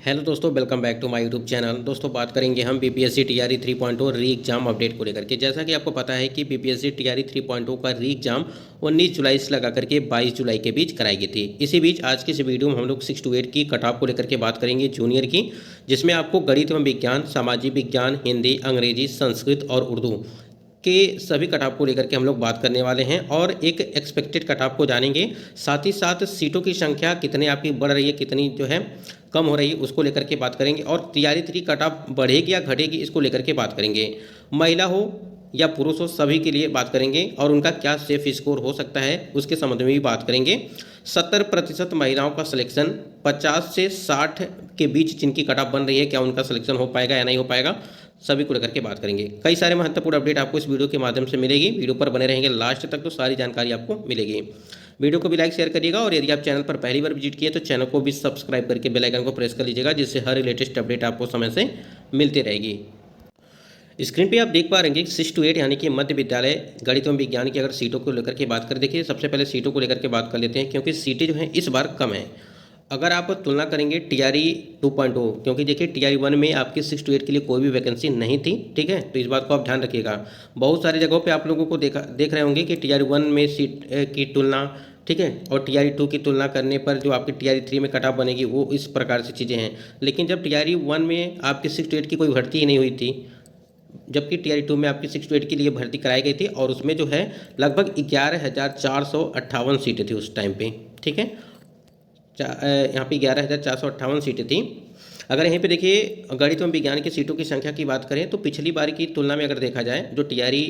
Hello दोस्तों, welcome back to my YouTube channel. दोस्तों बात करेंगे हम बीपीएससी टीआरई 3.0 री एग्जाम अपडेट को लेकर के। जैसा कि आपको पता है कि बीपीएससी टीआरई 3.0 का री एग्जाम 19 जुलाई से लगा करके 22 जुलाई के बीच कराई गई थी। इसी बीच आज की इस वीडियो में हम लोग 6 to 8 की कट ऑफ को लेकर के बात करेंगे जूनियर की, जिसमें आपको गणित एवं विज्ञान, सामाजिक विज्ञान, हिंदी, अंग्रेजी, संस्कृत और उर्दू के सभी कट ऑफ को लेकर के हम लोग बात करने वाले हैं और एक एक्सपेक्टेड कट ऑफ को जानेंगे। साथ ही साथ सीटों की संख्या कितने आपकी बढ़ रही है, कितनी जो है कम हो रही है, उसको लेकर के बात करेंगे। और टीआरई 3 कट ऑफ बढ़ेगी या घटेगी, इसको लेकर के बात करेंगे। महिला हो या पुरुष हो, सभी के लिए बात करेंगे और उनका क्या सेफ स्कोर हो सकता है उसके संबंध में भी बात करेंगे। 70% महिलाओं का सिलेक्शन 50 से 60 के बीच जिनकी कट ऑफ बन रही है, क्या उनका सिलेक्शन हो पाएगा या नहीं हो पाएगा, सभी को लेकर के बात करेंगे। कई सारे महत्वपूर्ण अपडेट आपको इस वीडियो के माध्यम से मिलेगी। वीडियो पर बने रहेंगे लास्ट तक तो सारी जानकारी आपको मिलेगी। वीडियो को भी लाइक शेयर करिएगा और यदि आप चैनल पर पहली बार विजिट किए तो चैनल को भी सब्सक्राइब करके बेल आइकन को प्रेस कर लीजिएगा, जिससे हर लेटेस्ट अपडेट आपको समय से मिलती रहेगी। स्क्रीन पे आप देख पा रहे हैं 6 to 8 यानी कि मध्य विद्यालय गणित एवं विज्ञान की अगर सीटों को लेकर के बात करें, देखिए सबसे पहले सीटों को लेकर के बात कर लेते हैं, क्योंकि सीटें जो हैं इस बार कम हैं। अगर आप तुलना करेंगे टीआरई 2.0, क्योंकि देखिए टीआरई 1 में आपकी 6 to 8 के लिए कोई भी वैकेंसी नहीं थी, ठीक है, तो इस बात को आप ध्यान रखिएगा। बहुत सारी जगहों पे आप लोगों को देख रहे होंगे कि टीआरई 1 में सीट की तुलना, ठीक है, और टीआरई 2 की तुलना करने पर जो आपकी टीआरई 3 में कट ऑफ बनेगी वो इस प्रकार से चीज़ें हैं। लेकिन जब टीआरई 1 में आपकी 6 to 8 की कोई भर्ती ही नहीं हुई थी, जबकि टीआरई 2 में आपकी 6 to 8 के लिए भर्ती कराई गई थी और उसमें जो है लगभग 11,458 सीटें थी उस टाइम पे, ठीक है। यहाँ पे 11,458 सीटें थी। अगर यहीं पे देखिए गणित एवं विज्ञान की सीटों की संख्या की बात करें तो पिछली बार की तुलना में अगर देखा जाए, जो टीआरई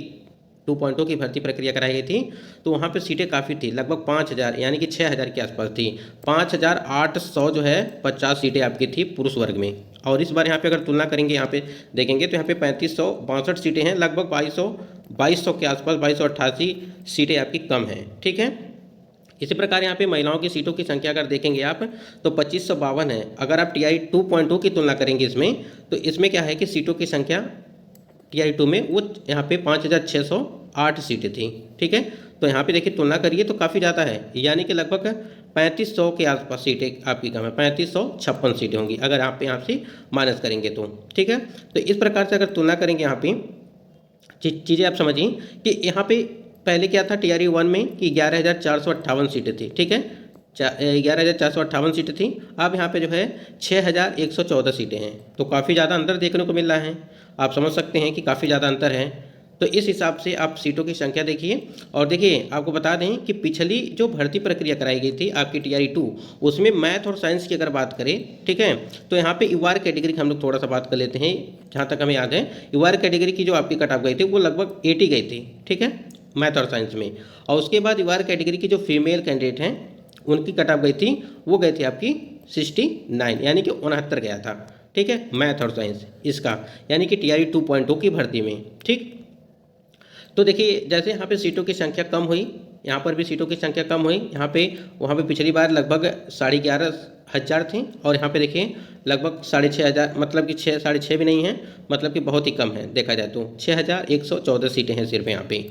2.0 की भर्ती प्रक्रिया कराई गई थी तो वहाँ पे सीटें काफ़ी थी, लगभग 5,000 यानी कि 6,000 के आसपास थी। 5,800 जो है 50 सीटें आपकी थी पुरुष वर्ग में। और इस बार यहाँ पे अगर तुलना करेंगे, यहाँ पे देखेंगे तो यहाँ पे 3,562 सीटें हैं, लगभग 2200 के आसपास 2288 सीटें आपकी कम हैं, ठीक है। इसी प्रकार यहाँ पे महिलाओं की सीटों की संख्या अगर देखेंगे आप तो 2552 है। अगर आप टीआरई 2.0 की तुलना करेंगे इसमें, तो इसमें क्या है कि सीटों की संख्या टीआरई 2 में वो यहाँ पे 5,608 सीटें थी, ठीक है। तो यहाँ पे देखिए तुलना करिए तो काफ़ी ज़्यादा है, यानी कि लगभग 3500 के आसपास सीटें आपकी कम है। 3556 सीटें होंगी अगर आप यहाँ से माइनस करेंगे तो, ठीक है। तो इस प्रकार से अगर तुलना करेंगे यहाँ पे चीज़ें आप समझिए कि यहाँ पे पहले क्या था टीआरई 1 में कि 11,458 सीटें थी, ठीक है, 11,458 सीटें थी। अब यहाँ पे जो है 6,114 सीटें हैं, तो काफ़ी ज़्यादा अंतर देखने को मिल रहा है। आप समझ सकते हैं कि काफ़ी ज़्यादा अंतर है। तो इस हिसाब से आप सीटों की संख्या देखिए। और देखिए आपको बता दें कि पिछली जो भर्ती प्रक्रिया कराई गई थी आपकी टीआरई 2, उसमें मैथ और साइंस की अगर बात करें, ठीक है, तो यहाँ पे यूआर कैटेगरी की हम लोग थोड़ा सा बात कर लेते हैं। जहाँ तक हमें याद है यूआर कैटेगरी की जो आपकी कट ऑफ गई थी वो लगभग 80 गई थी, ठीक है, मैथ और साइंस में। और उसके बाद यूआर कैटेगरी की जो फीमेल कैंडिडेट हैं उनकी कट ऑफ गई थी, वो गई थी आपकी 69 यानी कि 69 गया था, ठीक है, मैथ और साइंस इसका, यानी कि टीआरई 2.0 की भर्ती में, ठीक। तो देखिए जैसे यहाँ पे सीटों की संख्या कम हुई, यहाँ पर भी सीटों की संख्या कम हुई। यहाँ पे वहाँ पे पिछली बार लगभग 11,500 थी और यहाँ पे देखिए लगभग 6,500, मतलब कि 6,500 भी नहीं है, मतलब कि बहुत ही कम है देखा जाए तो। 6,114 सीटें हैं सिर्फ यहाँ पे।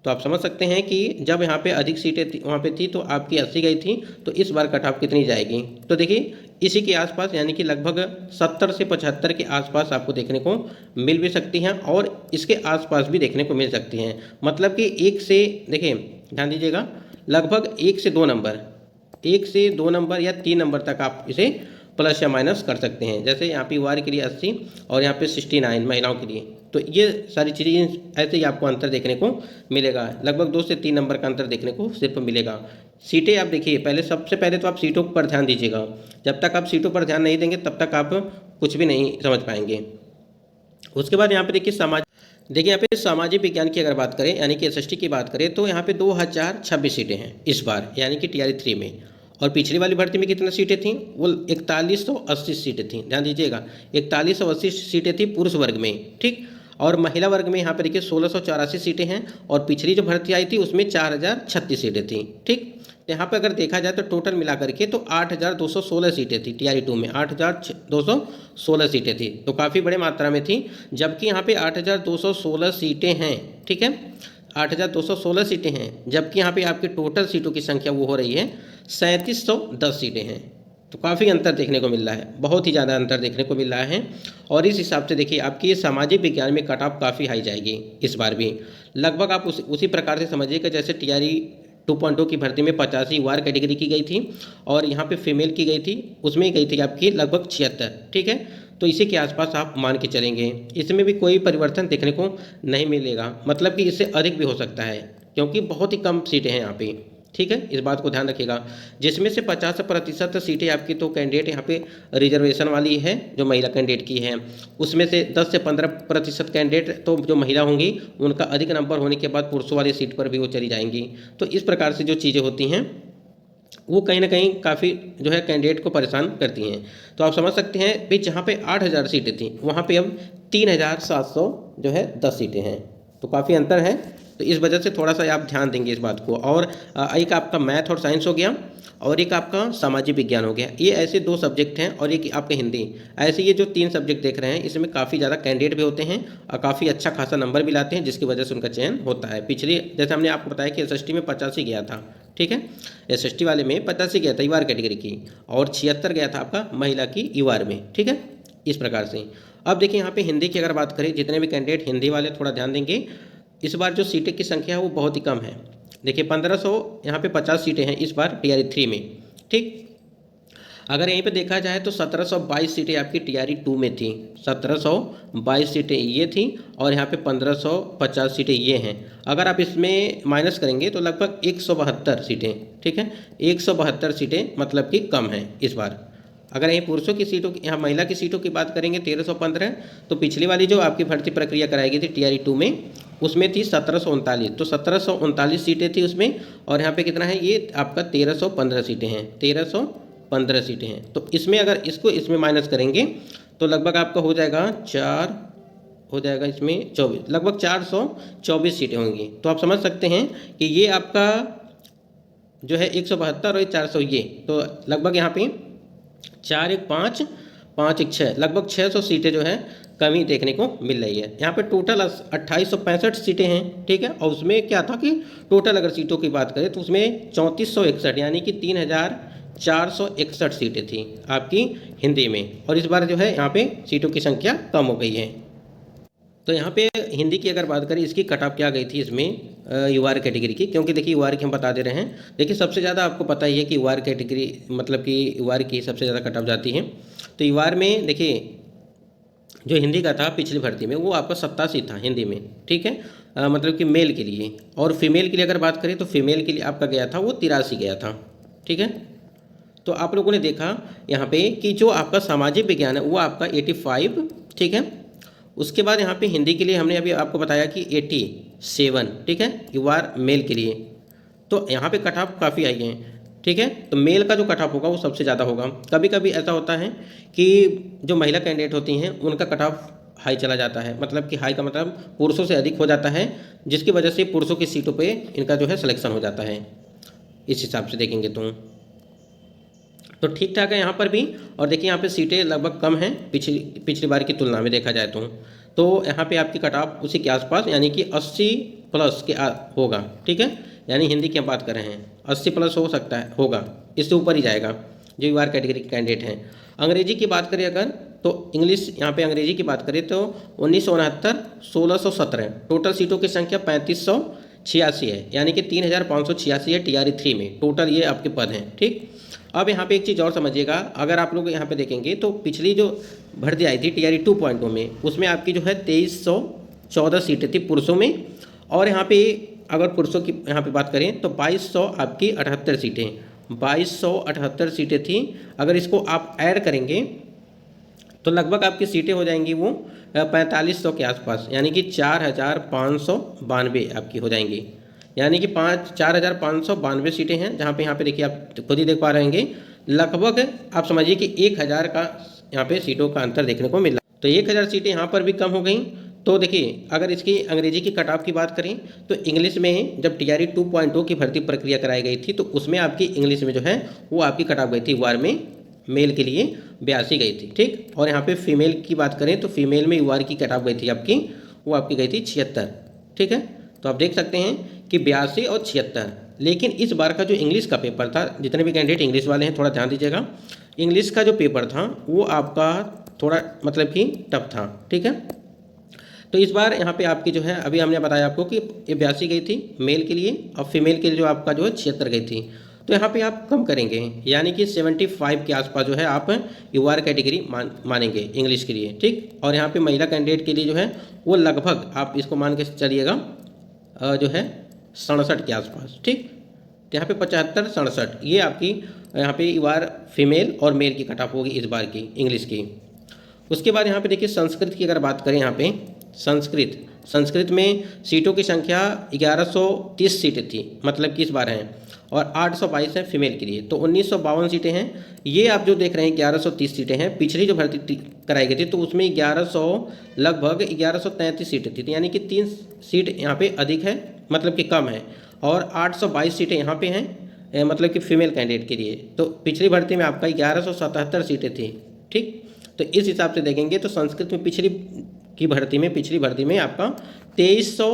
तो आप समझ सकते हैं कि जब यहाँ पे अधिक सीटें वहाँ पे थी तो आपकी 80 गई थी, तो इस बार कट ऑफ कितनी जाएगी, तो देखिए इसी के आसपास, यानी कि लगभग 70 से 75 के आसपास आपको देखने को मिल भी सकती हैं और इसके आसपास भी देखने को मिल सकती हैं। मतलब कि एक से, देखिए ध्यान दीजिएगा, लगभग 1 से 2 नंबर, 1 से 2 नंबर या 3 नंबर तक आप इसे प्लस या माइनस कर सकते हैं। जैसे यहाँ पे वार के लिए 80 और यहाँ पे 69 महिलाओं के लिए, तो ये सारी चीज़ें ऐसे ही आपको अंतर देखने को मिलेगा। लगभग 2 से 3 नंबर का अंतर देखने को सिर्फ मिलेगा। सीटें आप देखिए, पहले सबसे पहले तो आप सीटों पर ध्यान दीजिएगा। जब तक आप सीटों पर ध्यान नहीं देंगे तब तक आप कुछ भी नहीं समझ पाएंगे। उसके बाद यहाँ पे देखिए यहाँ पे सामाजिक विज्ञान की अगर बात करें, यानी कि एसएसटी की बात करें, तो यहाँ पे 2026 सीटें हैं इस बार, यानी कि टीआरई 3 में। और पिछली वाली भर्ती में कितनी सीटें थीं, वो 4180 सीटें थीं। ध्यान दीजिएगा 4180 सीटें थी पुरुष वर्ग में, ठीक। और महिला वर्ग में यहाँ पर देखिए 1684 सीटें हैं और पिछली जो भर्ती आई थी उसमें 4036 सीटें थीं, ठीक। यहाँ पे अगर देखा जाए तो टोटल मिला करके तो 8,216 सीटें थी टीआरई 2 में, 8,216 सीटें थी, तो काफ़ी बड़े मात्रा में थी। जबकि यहाँ पे 8,216 सीटें हैं, ठीक है, 8,216 सीटें हैं, जबकि यहाँ पे आपकी टोटल सीटों की संख्या वो हो रही है 3710 सीटें हैं, तो काफ़ी अंतर देखने को मिल रहा है, बहुत ही ज़्यादा अंतर देखने को मिल रहा है। और इस हिसाब से देखिए आपकी ये सामाजिक विज्ञान में कट ऑफ काफ़ी हाई जाएगी इस बार भी। लगभग आप उसी प्रकार से समझिएगा जैसे टीआरई 2.0 की भर्ती में 85 वार कैटेगरी की गई थी और यहाँ पे फीमेल की गई थी, उसमें गई थी आपकी लगभग 76। ठीक है, तो इसी के आसपास आप मान के चलेंगे, इसमें भी कोई परिवर्तन देखने को नहीं मिलेगा, मतलब कि इससे अधिक भी हो सकता है क्योंकि बहुत ही कम सीटें हैं यहाँ पे। ठीक है, इस बात को ध्यान रखिएगा। जिसमें से 50% सीटें आपकी तो कैंडिडेट यहाँ पे रिजर्वेशन वाली है जो महिला कैंडिडेट की है, उसमें से 10 से 15% कैंडिडेट तो जो महिला होंगी उनका अधिक नंबर होने के बाद पुरुषों वाली सीट पर भी वो चली जाएंगी। तो इस प्रकार से जो चीज़ें होती हैं वो कहीं ना कहीं काफ़ी जो है कैंडिडेट को परेशान करती हैं। तो आप समझ सकते हैं भाई जहाँ पे 8000 सीटें थी वहाँ पे अब 3700 जो है 10 सीटें हैं, तो काफ़ी अंतर है। तो इस वजह से थोड़ा सा आप ध्यान देंगे इस बात को। और एक आपका मैथ और साइंस हो गया और एक आपका सामाजिक विज्ञान हो गया, ये ऐसे 2 सब्जेक्ट हैं और एक आपका हिंदी। ऐसे ये जो 3 सब्जेक्ट देख रहे हैं इसमें काफ़ी ज़्यादा कैंडिडेट भी होते हैं और काफ़ी अच्छा खासा नंबर भी लाते हैं, जिसकी वजह से उनका चयन होता है। पिछले जैसे हमने आपको बताया कि SST में 85 गया था। ठीक है, SST वाले में 85 गया था युवार कैटेगरी की और 76 गया था आपका महिला की युवार में। ठीक है, इस प्रकार से। अब देखिए यहाँ पे हिंदी की अगर बात करें, जितने भी कैंडिडेट हिंदी वाले थोड़ा ध्यान देंगे, इस बार जो सीटें की संख्या है वो बहुत ही कम है। देखिए 1500 यहाँ पे 50 सीटें हैं इस बार TRE 3 में। ठीक, अगर यहीं पे देखा जाए तो 1722 सीटें आपकी TRE 2 में थी, 1722 सीटें ये थी और यहाँ पे 1550 सीटें ये हैं। अगर आप इसमें माइनस करेंगे तो लगभग 172 सीटें। ठीक है, 172 सीटें मतलब कि कम हैं इस बार। अगर यहीं पुरुषों की सीटों की, यहाँ महिला की सीटों की बात करेंगे 1315, तो पिछली वाली जो आपकी भर्ती प्रक्रिया कराई गई थी TRE 2 में उसमें थी 1739, तो 1739 सीटें थी उसमें और यहाँ पे कितना है ये आपका 1315 सीटें हैं, 1315 सीटें हैं। तो इसमें अगर इसको इसमें माइनस करेंगे तो लगभग आपका हो जाएगा 4 हो जाएगा इसमें 24, लगभग 424 सीटें होंगी। तो आप समझ सकते हैं कि ये आपका जो है 172 और 400 ये, तो लगभग यहाँ पे 4 1 5 5 1 6 लगभग 600 सीटें जो है कमी देखने को मिल रही है। यहाँ पे टोटल 2865 सीटें हैं। ठीक है, और उसमें क्या था कि टोटल अगर सीटों की बात करें तो उसमें 3461 यानी कि 3461 सीटें थी आपकी हिंदी में, और इस बार जो है यहाँ पे सीटों की संख्या कम हो गई है। तो यहाँ पे हिंदी की अगर बात करें इसकी कट ऑफ क्या गई थी इसमें युवार कैटेगरी की, क्योंकि देखिए युवार की हम बता दे रहे हैं। देखिए सबसे ज़्यादा आपको पता ही है कि युवार कैटेगरी मतलब कि युवार की सबसे ज़्यादा कट ऑफ जाती है। तो युवार में देखिए जो हिंदी का था पिछली भर्ती में वो आपका 87 था हिंदी में। ठीक है, मतलब कि मेल के लिए, और फीमेल के लिए अगर बात करें तो फीमेल के लिए आपका गया था वो 83 गया था। ठीक है, तो आप लोगों ने देखा यहाँ पे कि जो आपका सामाजिक विज्ञान है वो आपका 85। ठीक है, उसके बाद यहाँ पे हिंदी के लिए हमने अभी आपको बताया कि 87। ठीक है, युवार मेल के लिए, तो यहाँ पे कट ऑफ काफ़ी आई हैं। ठीक है, तो मेल का जो कट ऑफ होगा वो सबसे ज़्यादा होगा। कभी कभी ऐसा होता है कि जो महिला कैंडिडेट होती हैं उनका कट ऑफ हाई चला जाता है, मतलब कि हाई का मतलब पुरुषों से अधिक हो जाता है, जिसकी वजह से पुरुषों की सीटों पे इनका जो है सिलेक्शन हो जाता है। इस हिसाब से देखेंगे तो ठीक ठाक है यहाँ पर भी। और देखिए यहाँ पे सीटें लगभग कम हैं पिछली बार की तुलना में देखा जाए तो यहाँ पे आपकी कट ऑफ उसी के आसपास यानी कि 80 प्लस के होगा। ठीक है, यानी हिंदी की हम बात कर रहे हैं 80 प्लस हो सकता है, होगा, इससे ऊपर ही जाएगा जो युवार कैटेगरी के कैंडिडेट हैं। अंग्रेजी की बात करें अगर तो इंग्लिश यहाँ पे अंग्रेजी की बात करें तो 1969 1617 टोटल सीटों की संख्या 3586 है, यानी कि 3586 है TRE 3 में टोटल ये आपके पद हैं। ठीक, अब यहाँ पे एक चीज़ और समझिएगा, अगर आप लोग यहाँ पे देखेंगे तो पिछली जो भर्ती आई थी TRE 2.0 में उसमें आपकी जो है 2314 सीटें थी पुरुषों में, और यहाँ पे अगर पुरुषों की यहाँ पे बात करें तो 2200 आपकी 78 सीटें 2278 सीटें थी। अगर इसको आप ऐड करेंगे तो लगभग आपकी सीटें हो जाएंगी वो 4500 के आसपास, यानी कि 4592 आपकी हो जाएंगी, यानी कि 4592 सीटें हैं। जहाँ पे यहाँ पे देखिए आप खुद ही देख पा रहे हैं लगभग आप समझिए कि 1000 का यहाँ पे सीटों का अंतर देखने को मिला। तो 1000 सीटें यहाँ पर भी कम हो गई। तो देखिए अगर इसकी अंग्रेजी की कट ऑफ की बात करें तो इंग्लिश में जब TRE 2.0 की भर्ती प्रक्रिया कराई गई थी तो उसमें आपकी इंग्लिश में जो है वो आपकी कट ऑफ गई थी युवार में मेल के लिए 82 गई थी। ठीक, और यहाँ पे फीमेल की बात करें तो फीमेल में युवार की कट ऑफ गई थी आपकी, वो आपकी गई थी 76। ठीक है, तो आप देख सकते हैं कि 82 और 76। लेकिन इस बार का जो इंग्लिश का पेपर था, जितने भी कैंडिडेट इंग्लिश वाले हैं थोड़ा ध्यान दीजिएगा, इंग्लिश का जो पेपर था वो आपका थोड़ा मतलब कि टफ था, ठीक है। तो इस बार यहाँ पे आपकी जो है अभी हमने बताया आपको कि ये 82 गई थी मेल के लिए और फीमेल के लिए जो आपका जो है 76 गई थी। तो यहाँ पे आप कम करेंगे, यानी कि 75 के आसपास जो है आप यूआर कैटेगरी मानेंगे इंग्लिश के लिए, ठीक। और यहाँ पे महिला कैंडिडेट के लिए जो है वो लगभग आप इसको मान के चलिएगा जो है 67 के आसपास, ठीक। तो यहाँ पे 75 67 ये आपकी यहाँ पे यूआर फीमेल और मेल की कट ऑफ होगी इस बार की इंग्लिश की। उसके बाद यहाँ पे देखिए संस्कृत की अगर बात करें, यहाँ पे संस्कृत में सीटों की संख्या 1130 सीटें थी, मतलब कि इस बार हैं, और 822 है फीमेल के लिए, तो 1952 सीटें हैं। ये आप जो देख रहे हैं 1130 सीटें हैं, पिछली जो भर्ती कराई गई थी तो उसमें 1100 लगभग 1133 सीटें थी, तो यानी कि 3 सीट यहाँ पे अधिक है, मतलब कि कम है, और 822 सीटें यहाँ पे हैं मतलब कि फीमेल कैंडिडेट के लिए। तो पिछली भर्ती में आपका 1177 सीटें थी, ठीक। तो इस हिसाब से देखेंगे तो संस्कृत में पिछली भर्ती में आपका 2300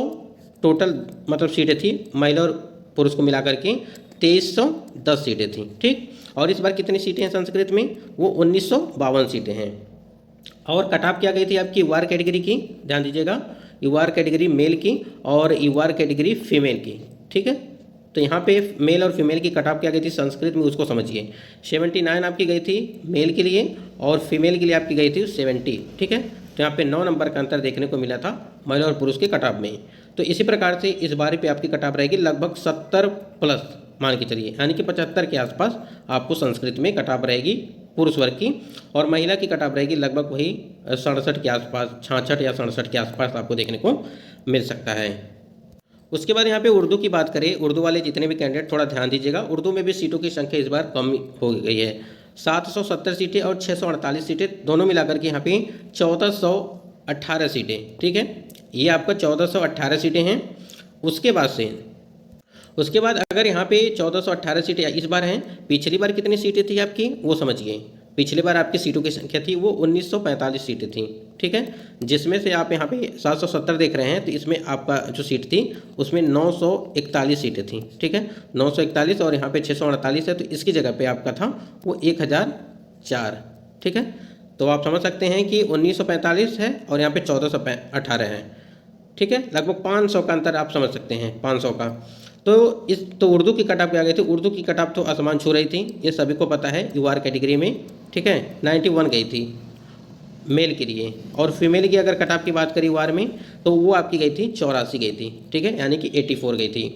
टोटल मतलब सीटें थी, महिला और पुरुष को मिलाकर के 2310 सीटें थी, ठीक। और इस बार कितनी सीटें हैं संस्कृत में, वो 1952 सीटें हैं। और कट ऑफ क्या गई थी आपकी यूआर कैटेगरी की, ध्यान दीजिएगा, यूआर कैटेगरी मेल की और यूआर कैटेगरी फीमेल की, ठीक है। तो यहाँ पे मेल और फीमेल की कट ऑफ क्या गई थी संस्कृत में, उसको समझिए। 79 आपकी गई थी मेल के लिए और फीमेल के लिए आपकी गई थी 70, ठीक है। तो यहाँ पे 9 नंबर का अंतर देखने को मिला था महिला और पुरुष के कट ऑफ में। तो इसी प्रकार से इस बार पे आपकी कट ऑफ रहेगी लगभग 70 प्लस मान के चलिए, यानी कि 75 के आसपास आपको संस्कृत में कट ऑफ रहेगी पुरुष वर्ग की, और महिला की कट ऑफ रहेगी लगभग वही 67 के आसपास, 66 या 67 के आसपास आपको देखने को मिल सकता है। उसके बाद यहाँ पे उर्दू की बात करें, उर्दू वाले जितने भी कैंडिडेट थोड़ा ध्यान दीजिएगा, उर्दू में भी सीटों की संख्या इस बार कम हो गई है। 770 सीटें और 648 सीटें दोनों मिलाकर के यहाँ पे 1418 सीटें, ठीक है। ये आपका 1418 सीटें हैं। उसके बाद अगर यहाँ पे 1418 सीटें इस बार हैं, पिछली बार कितनी सीटें थी आपकी वो समझिए। पिछली बार आपकी सीटों की संख्या थी वो 1945 सीटें थी, ठीक है, जिसमें से आप यहाँ पे 770 देख रहे हैं, तो इसमें आपका जो सीट थी उसमें 941 सीटें थी, ठीक है, 941, और यहाँ पे 648 है, तो इसकी जगह पे आपका था वो 1004, ठीक है। तो आप समझ सकते हैं कि 1945 है और यहाँ पे 1418 है, ठीक है, लगभग 500 का अंतर आप समझ सकते हैं, 500 का। तो उर्दू की कट ऑफ क्या गई थी, उर्दू की कट ऑफ तो आसमान छू रही थी, ये सभी को पता है यूआर कैटेगरी में, ठीक है, 91 गई थी मेल के लिए, और फीमेल की अगर कट ऑफ की बात करी यूआर में तो वो आपकी गई थी 84 गई थी, ठीक है, यानी कि 84 गई थी।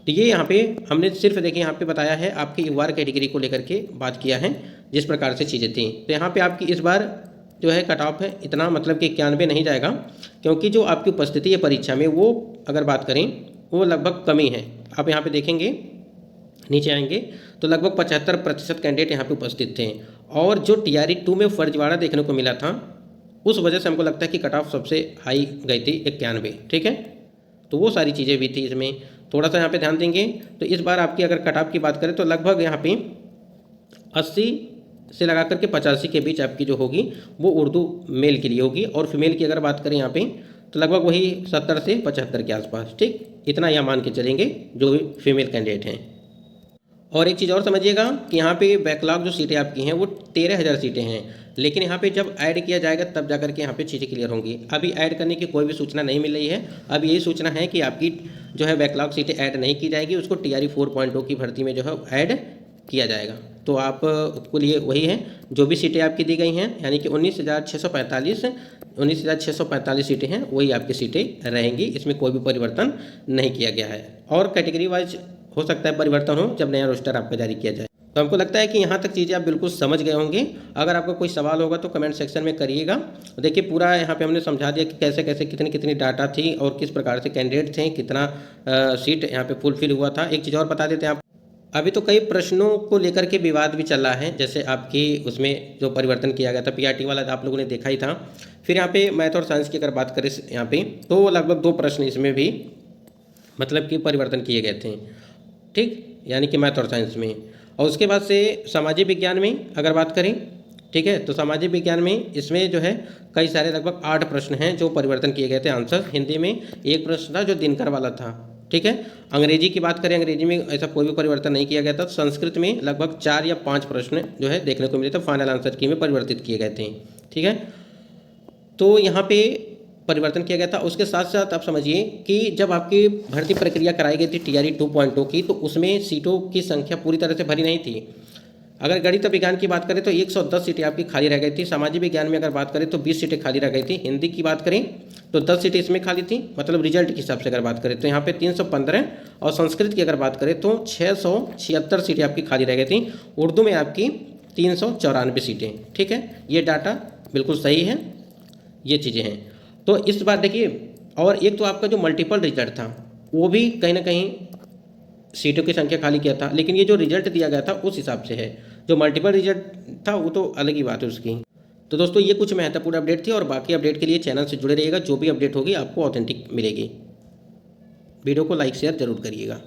तो ये यहाँ पे हमने सिर्फ देखिए यहाँ पे बताया है आपकी यूआर कैटेगरी को लेकर के बात किया है जिस प्रकार से चीज़ें थी। तो यहाँ पे आपकी इस बार जो है कट ऑफ है इतना मतलब कि 91 नहीं जाएगा, क्योंकि जो आपकी उपस्थिति है परीक्षा में वो अगर बात करें वो लगभग कमी है। आप यहाँ पे देखेंगे नीचे आएंगे तो लगभग 75% कैंडिडेट यहाँ पे उपस्थित थे, और जो TRE 2 में फर्जीवाड़ा देखने को मिला था उस वजह से हमको लगता है कि कट ऑफ सबसे हाई गई थी 91, ठीक है। तो वो सारी चीज़ें भी थी इसमें, थोड़ा सा यहाँ पे ध्यान देंगे। तो इस बार आपकी अगर कट ऑफ की बात करें तो लगभग यहाँ पे 80 से लगा करके 85 के बीच आपकी जो होगी वो उर्दू मेल के लिए होगी, और फीमेल की अगर बात करें यहाँ पे तो लगभग वही 70 से 75 के आसपास, ठीक, इतना यहाँ मान के चलेंगे जो भी फीमेल कैंडिडेट हैं। और एक चीज़ और समझिएगा कि यहाँ पे बैकलॉग जो सीटें आपकी हैं वो 13,000 सीटें हैं, लेकिन यहाँ पे जब ऐड किया जाएगा तब जाकर के यहाँ पे चीज़ें क्लियर होंगी। अभी ऐड करने की कोई भी सूचना नहीं मिल रही है, अब यही सूचना है कि आपकी जो है बैकलॉग सीटें ऐड नहीं की जाएगी, उसको TRE 4.0 की भर्ती में जो है ऐड किया जाएगा। तो आप उसके लिए वही है जो भी सीटें आपकी दी गई हैं, यानी कि 19,645 सीटें हैं वही आपकी सीटें रहेंगी, इसमें कोई भी परिवर्तन नहीं किया गया है। और कैटेगरी वाइज हो सकता है परिवर्तन हो जब नया रोस्टर आपका जारी किया जाए। तो हमको लगता है कि यहाँ तक चीज़ें आप बिल्कुल समझ गए होंगे। अगर आपका कोई सवाल होगा तो कमेंट सेक्शन में करिएगा। देखिए पूरा यहाँ पे हमने समझा दिया कि कैसे कैसे कितनी कितनी डाटा थी और किस प्रकार से कैंडिडेट थे, कितना सीट यहाँ पे फुलफिल हुआ था। एक चीज़ और बता देते हैं आप, अभी तो कई प्रश्नों को लेकर के विवाद भी चल रहा है, जैसे आपकी उसमें जो परिवर्तन किया गया था PRT वाला आप लोगों ने देखा ही था। फिर यहाँ पे मैथ और साइंस की अगर बात करें यहाँ पे तो लगभग 2 प्रश्न इसमें भी मतलब कि परिवर्तन किए गए थे, ठीक, यानी कि मैथ और साइंस में। और उसके बाद से सामाजिक विज्ञान में अगर बात करें, ठीक है, तो सामाजिक विज्ञान में इसमें जो है कई सारे लगभग 8 प्रश्न हैं जो परिवर्तन किए गए थे आंसर। हिंदी में एक प्रश्न था जो दिनकर वाला था, ठीक है। अंग्रेजी की बात करें, अंग्रेजी में ऐसा कोई भी परिवर्तन नहीं किया गया था। संस्कृत में लगभग 4 या 5 प्रश्न जो है देखने को मिले थे, फाइनल आंसर की में परिवर्तित किए गए थे। ठीक है, तो यहाँ पे परिवर्तन किया गया था। उसके साथ साथ आप समझिए कि जब आपकी भर्ती प्रक्रिया कराई गई थी TRE 2.0 की, तो उसमें सीटों की संख्या पूरी तरह से भरी नहीं थी। अगर गणित विज्ञान की बात करें तो 110 सीटें आपकी खाली रह गई थी। सामाजिक विज्ञान में अगर बात करें तो 20 सीटें खाली रह गई थी। हिंदी की बात करें तो 10 सीटें इसमें खाली थी, मतलब रिजल्ट के हिसाब से अगर बात करें तो यहाँ पे 315। और संस्कृत की अगर बात करें तो 676 सीटें आपकी खाली रह गई थी। उर्दू में आपकी 394 सीटें। ठीक है, ये डाटा बिल्कुल सही है, ये चीज़ें हैं। तो इस बार देखिए, और एक तो आपका जो मल्टीपल रिजल्ट था वो भी कहीं ना कहीं सीटों की संख्या खाली किया था, लेकिन ये जो रिजल्ट दिया गया था उस हिसाब से है। जो मल्टीपल रिजल्ट था वो तो अलग ही बात है उसकी। तो दोस्तों ये कुछ महत्वपूर्ण अपडेट थी, और बाकी अपडेट के लिए चैनल से जुड़े रहिएगा। जो भी अपडेट होगी आपको ऑथेंटिक मिलेगी। वीडियो को लाइक शेयर जरूर करिएगा।